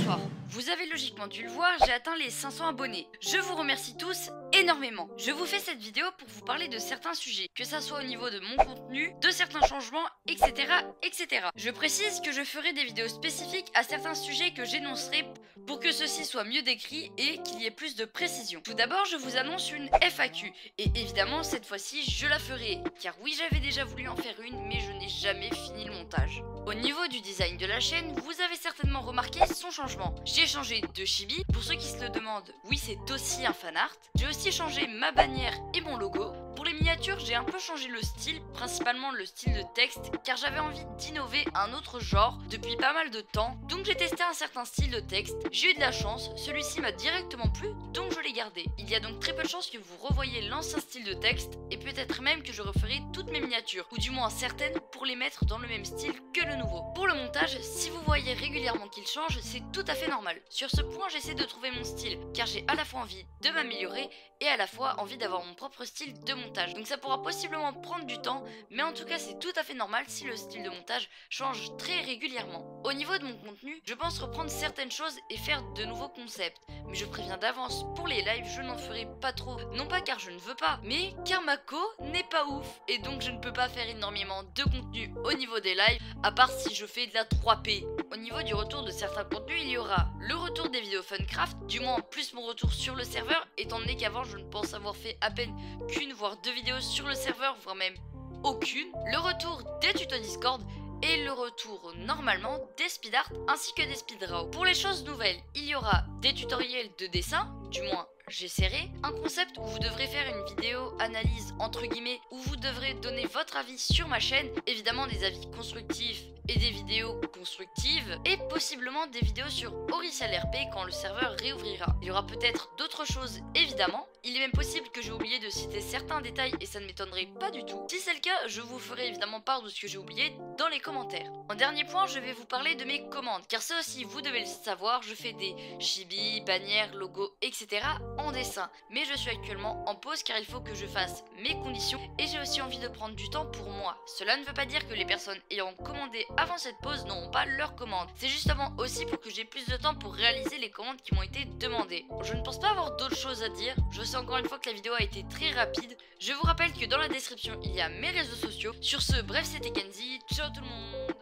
Bonsoir. Vous avez logiquement dû le voir, j'ai atteint les 500 abonnés. Je vous remercie tous énormément. Je vous fais cette vidéo pour vous parler de certains sujets, que ça soit au niveau de mon contenu, de certains changements, etc. etc. Je précise que je ferai des vidéos spécifiques à certains sujets que j'énoncerai pour que ceci soit mieux décrit et qu'il y ait plus de précision. Tout d'abord, je vous annonce une FAQ. Et évidemment, cette fois-ci, je la ferai. Car oui, j'avais déjà voulu en faire une, mais je n'ai jamais fini le montage. Au niveau du design de la chaîne, vous avez certainement remarqué son changement. J'ai changé de chibi, pour ceux qui se le demandent, oui c'est aussi un fanart. J'ai aussi changé ma bannière et mon logo. Pour les miniatures, j'ai un peu changé le style, principalement le style de texte, car j'avais envie d'innover un autre genre depuis pas mal de temps, donc j'ai testé un certain style de texte. J'ai eu de la chance, celui-ci m'a directement plu, donc je l'ai gardé. Il y a donc très peu de chances que vous revoyiez l'ancien style de texte, et peut-être même que je referai toutes mes miniatures, ou du moins certaines, pour les mettre dans le même style que le nouveau. Pour le montage, si vous voyez régulièrement qu'il change, c'est tout à fait normal. Sur ce point, j'essaie de trouver mon style, car j'ai à la fois envie de m'améliorer, et à la fois envie d'avoir mon propre style de montage. Donc ça pourra possiblement prendre du temps, mais en tout cas c'est tout à fait normal si le style de montage change très régulièrement. Au niveau de mon contenu, je pense reprendre certaines choses et faire de nouveaux concepts. Mais je préviens d'avance, pour les lives, je n'en ferai pas trop. Non pas car je ne veux pas, mais car ma co n'est pas ouf. Et donc je ne peux pas faire énormément de contenu au niveau des lives, à part si je fais de la 3P. Au niveau du retour de certains contenus, il y aura le retour des vidéos Funcraft, du moins plus mon retour sur le serveur, étant donné qu'avant je ne pense avoir fait à peine qu'une voire deux vidéos sur le serveur, voire même aucune. Le retour des tutos Discord et le retour normalement des speed art ainsi que des speed draw. Pour les choses nouvelles, il y aura des tutoriels de dessin, du moins j'essaierai, un concept où vous devrez faire une vidéo analyse entre guillemets où vous devrez donner votre avis sur ma chaîne, évidemment des avis constructifs et des vidéos constructives et possiblement des vidéos sur Oricel RP quand le serveur réouvrira. Il y aura peut-être d'autres choses évidemment, il est même possible que j'ai oublié de citer certains détails et ça ne m'étonnerait pas du tout. Si c'est le cas, je vous ferai évidemment part de ce que j'ai oublié dans les commentaires. En dernier point, je vais vous parler de mes commandes car ça aussi vous devez le savoir, je fais des chibi, bannières, logos, etc. en dessin. Mais je suis actuellement en pause car il faut que je fasse mes conditions et j'ai aussi envie de prendre du temps pour moi. Cela ne veut pas dire que les personnes ayant commandé avant cette pause n'auront pas leur commande. C'est justement aussi pour que j'ai plus de temps pour réaliser les commandes qui m'ont été demandées. Je ne pense pas avoir d'autres choses à dire. Je sais encore une fois que la vidéo a été très rapide. Je vous rappelle que dans la description il y a mes réseaux sociaux. Sur ce, bref c'était Kenzie. Ciao tout le monde.